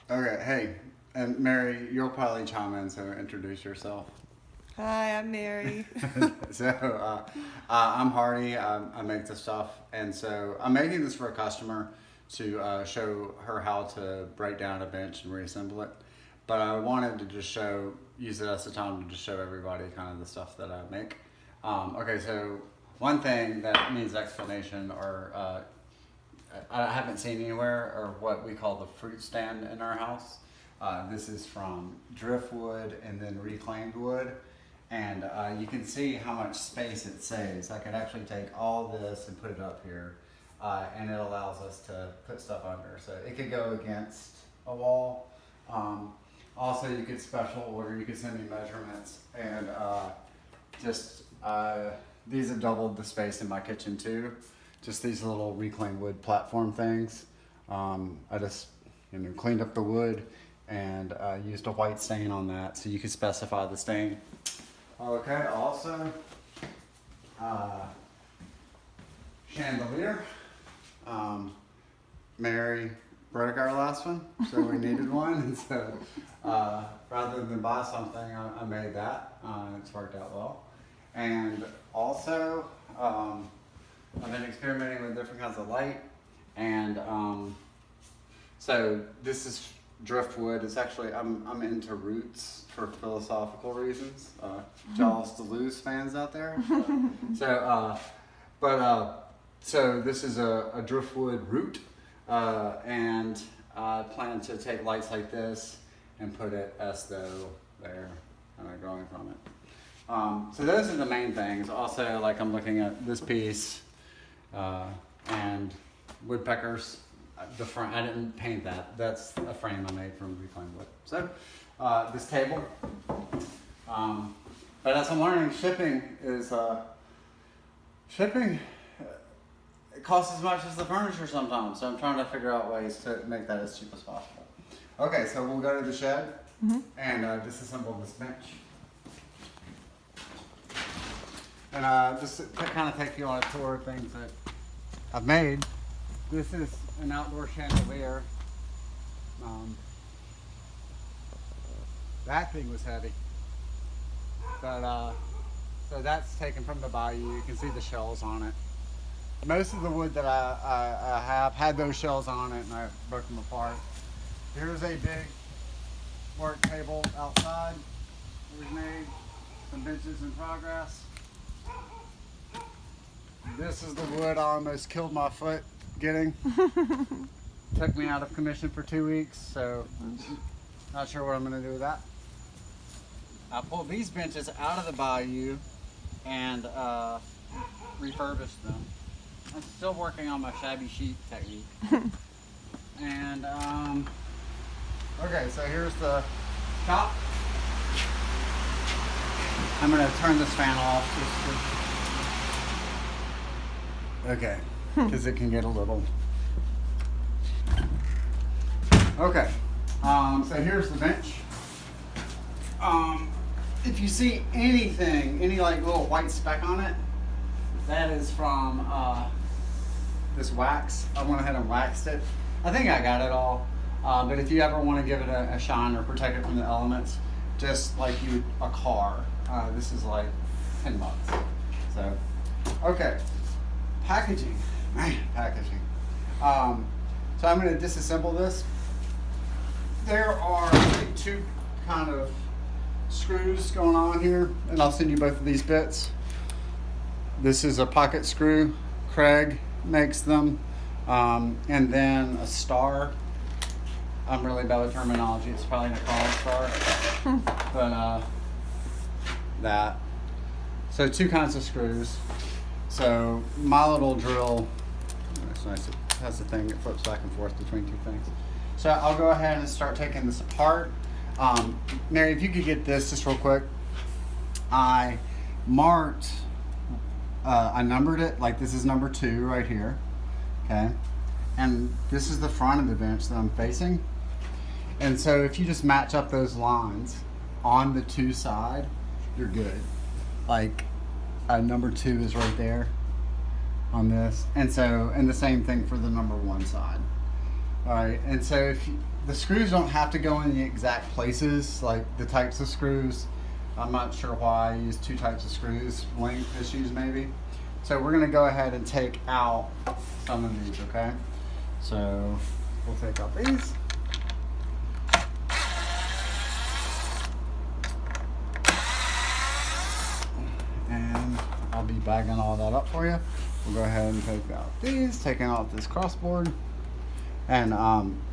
Okay, hey, and Mary, you'll probably chime in, so introduce yourself. Hi, I'm Mary. I'm Hardy. I make this stuff, and so I'm making this for a customer to show her how to break down a bench and reassemble it. But I wanted to just use it as a time to just show everybody kind of the stuff that I make. Okay, so one thing that needs explanation, or I haven't seen anywhere, or what we call the fruit stand in our house. This is from driftwood and then reclaimed wood. And you can see how much space it saves. I could actually take all this and put it up here. And it allows us to put stuff under. So it could go against a wall. Also, you could special order, you could send me measurements. And these have doubled the space in my kitchen too. Just these little reclaimed wood platform things. I just cleaned up the wood and used a white stain on that so you could specify the stain. Okay, also chandelier. Mary broke our last one, so we needed one, and so rather than buy something, I made that. It's worked out well. And also, I've been experimenting with different kinds of light, and so this is driftwood. It's actually I'm into roots for philosophical reasons. Jaws Deleuze fans out there. So this is a driftwood root, and I plan to take lights like this and put it as though they're kind of growing from it. So those are the main things. Also, like I'm looking at this piece and woodpeckers. The front, I didn't paint that. That's a frame I made from reclaimed wood. So this table. But as I'm learning, shipping. It costs as much as the furniture sometimes. So I'm trying to figure out ways to make that as cheap as possible. Okay, so we'll go to the shed and disassemble this bench. And just to kind of take you on a tour of things that I've made. This is an outdoor chandelier. That thing was heavy. But so that's taken from the Bayou. You can see the shells on it. Most of the wood that I have had those shells on it, and I broke them apart. Here's a big work table outside we've made. Some benches in progress. This is the wood I almost killed my foot getting. Took me out of commission for 2 weeks, so not sure what I'm going to do with that. I pulled these benches out of the Bayou and refurbished them. I'm still working on my shabby chic technique. And okay, so here's the top. I'm going to turn this fan off. Okay, because it can get a little. Okay, so here's the bench. If you see anything, any like little white speck on it, that is from this wax. I went ahead and waxed it. I think I got it all, but if you ever want to give it a shine or protect it from the elements, just like you would a car, this is like $10. So, okay. Packaging, man, packaging. So I'm going to disassemble this. There are two kind of screws going on here, and I'll send you both of these bits. This is a pocket screw. Craig makes them, and then a star. I'm really bad with terminology. It's probably going to call it a star, but that. So two kinds of screws. So my little drill, it's nice, it has a thing that flips back and forth between two things. So I'll go ahead and start taking this apart. Mary, if you could get this just real quick. I numbered it, like this is number 2 right here, okay? And this is the front of the bench that I'm facing. And so if you just match up those lines on the 2 side, you're good. Like, number 2 is right there on this, and the same thing for the number 1 side. All right, and so the screws don't have to go in the exact places, like the types of screws. I'm not sure why I use two types of screws, length issues maybe. So we're gonna go ahead and take out some of these, okay? So we'll take out these. And I'll be bagging all that up for you. We'll go ahead and take out these, taking out this crossboard. And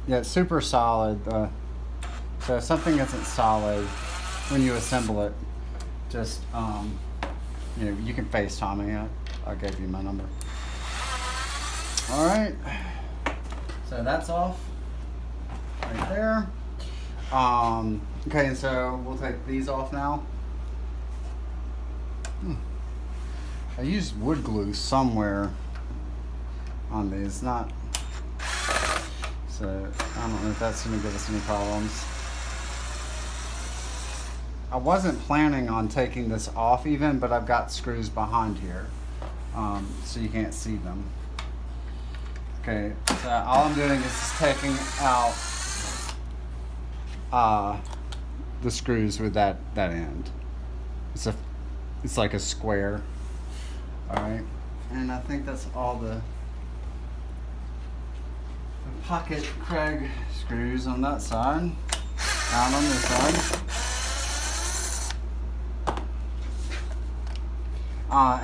yeah, it's super solid. So if something isn't solid when you assemble it, just you know, you can FaceTime me. I gave you my number. All right. So that's off right there. Okay, and so we'll take these off now. I used wood glue somewhere on these, not. So I don't know if that's going to give us any problems. I wasn't planning on taking this off even, but I've got screws behind here, so you can't see them. Okay, so all I'm doing is just taking out the screws with that end. It's like a square. All right, and I think that's all the pocket Craig screws on that side. Down on this side.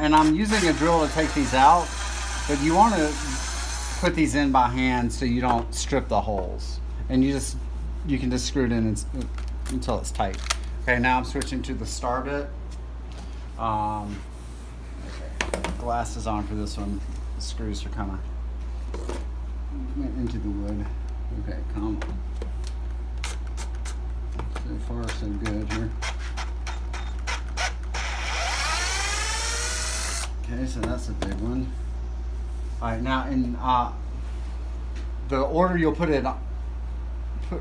And I'm using a drill to take these out, but you want to put these in by hand so you don't strip the holes. And you can just screw it in until it's tight. Okay, now I'm switching to the star bit. Okay, glasses on for this one. The screws are kind of went into the wood. Okay, come on. So far, so good here. Okay, so that's a big one. All right, now in the order you'll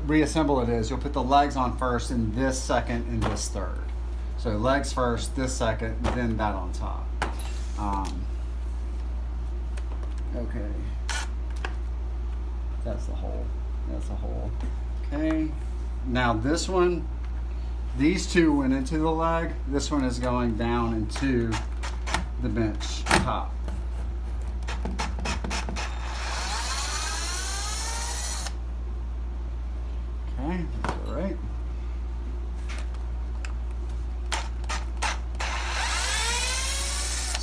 reassemble it is, you'll put the legs on first, and this second, and this third. So legs first, this second, then that on top. Okay. That's the hole. That's the hole. Okay. Now this one, these two went into the leg. This one is going down into the bench top. Okay, that's all right.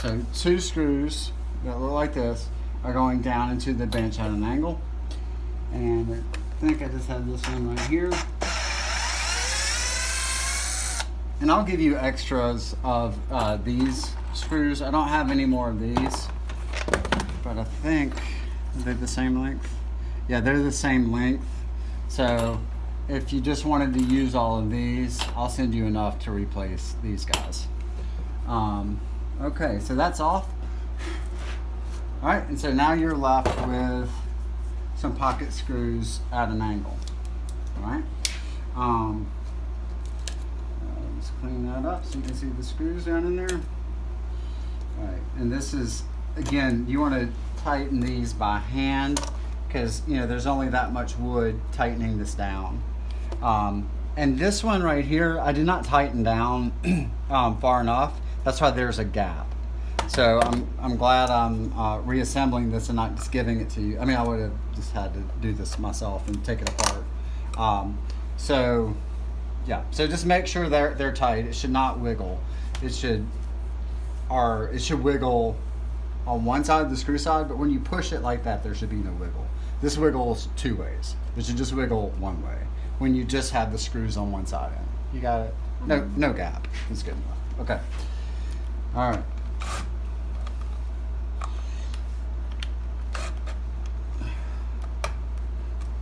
So two screws that look like this are going down into the bench at an angle. And I think I just have this one right here. And I'll give you extras of these screws. I don't have any more of these, but I think they're the same length. Yeah, they're the same length. So if you just wanted to use all of these, I'll send you enough to replace these guys. Okay, so that's off. All right, and so now you're left with some pocket screws at an angle. All right. Let's clean that up so you can see the screws down in there. All right, and this is, again, you want to tighten these by hand because, you know, there's only that much wood tightening this down. And this one right here, I did not tighten down far enough. That's why there's a gap. So I'm glad I'm reassembling this and not just giving it to you. I mean, I would have just had to do this myself and take it apart. So yeah, so just make sure they're tight. It should not wiggle. It should wiggle on one side of the screw side, but when you push it like that, there should be no wiggle. This wiggles two ways. It should just wiggle one way when you just have the screws on one side in. You got it? No gap. It's good enough. Okay. All right.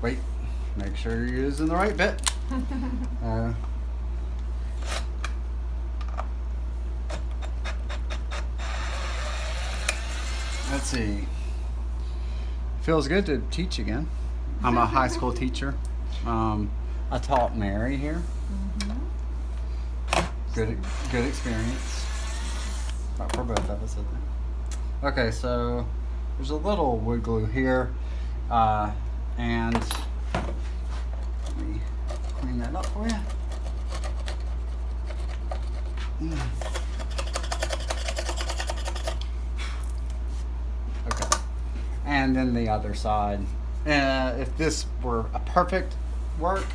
Wait, make sure you're using the right bit. Let's see. Feels good to teach again. I'm a high school teacher. I taught Mary here. Good experience. For both of us, I think. Okay, so there's a little wood glue here. And let me clean that up for you. Okay. And then the other side. If this were a perfect work,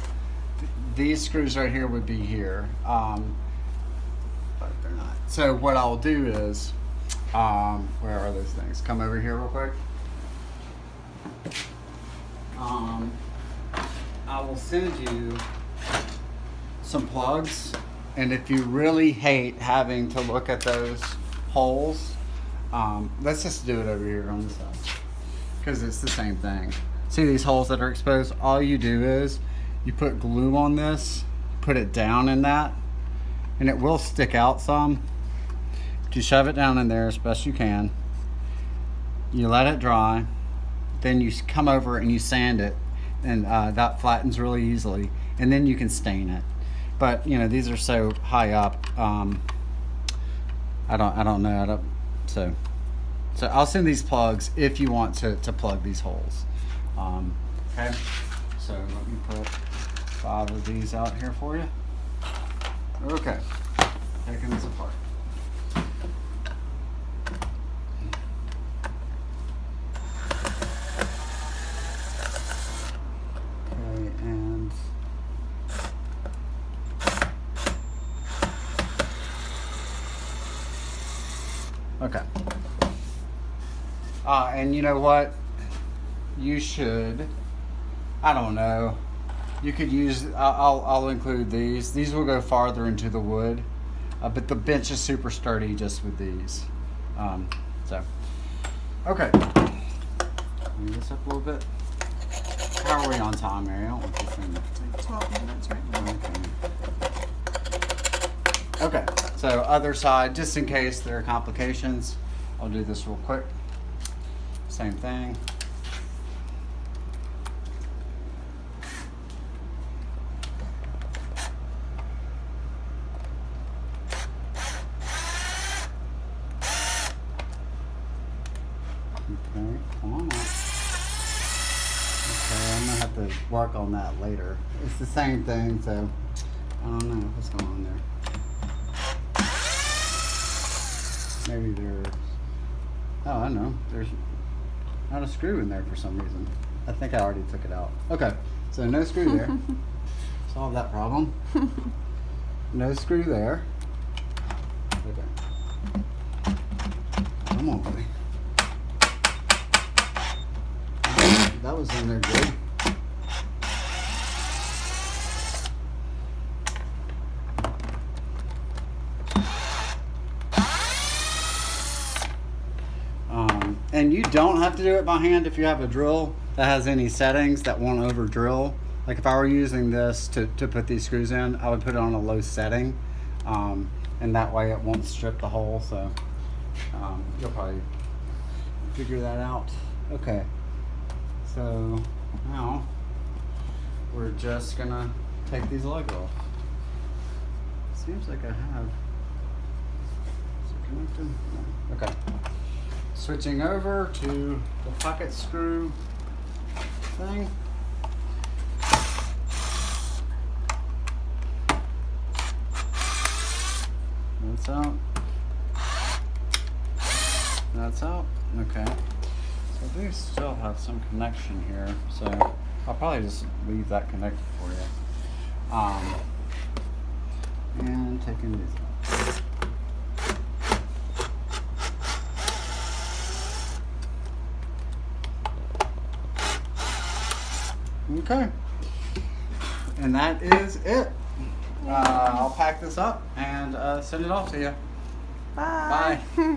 these screws right here would be here. But they're not. So what I'll do is, where are those things? Come over here real quick. I will send you some plugs, and if you really hate having to look at those holes, let's just do it over here on the side, because it's the same thing. See these holes that are exposed? All you do is you put glue on this, put it down in that, and it will stick out some. But you shove it down in there as best you can. You let it dry, then you come over and you sand it, and that flattens really easily, and then you can stain it. But you know, these are so high up, I don't know. So I'll send these plugs if you want to plug these holes. Okay, so let me put 5 of these out here for you. Okay, taking this apart. Okay, and okay. And you know what? You should, I don't know, you could use, I'll include these. These will go farther into the wood, but the bench is super sturdy just with these. So, okay. Move this up a little bit. How are we on time, Mary? I don't want this thing. Like 12 minutes right now. Okay, so other side, just in case there are complications, I'll do this real quick. Same thing. Okay, come on out. Okay, I'm gonna have to work on that later. It's the same thing, so I don't know what's going on there. Maybe there's, oh, I know, there's not a screw in there for some reason. I think I already took it out. Okay, so no screw there. Solve that problem. No screw there. Okay. Come on, buddy. That was in there good. And you don't have to do it by hand if you have a drill that has any settings that won't over drill. Like if I were using this to put these screws in, I would put it on a low setting, and that way it won't strip the hole. So you'll probably figure that out. Okay, so now we're just gonna take these legs off. Seems like I have. Is it connected? No. Okay. Switching over to the pocket screw thing. That's out. That's out. Okay. So these still have some connection here, so I'll probably just leave that connected for you. And taking these out. Okay, and that is it. I'll pack this up and send it off to you. Bye. Bye.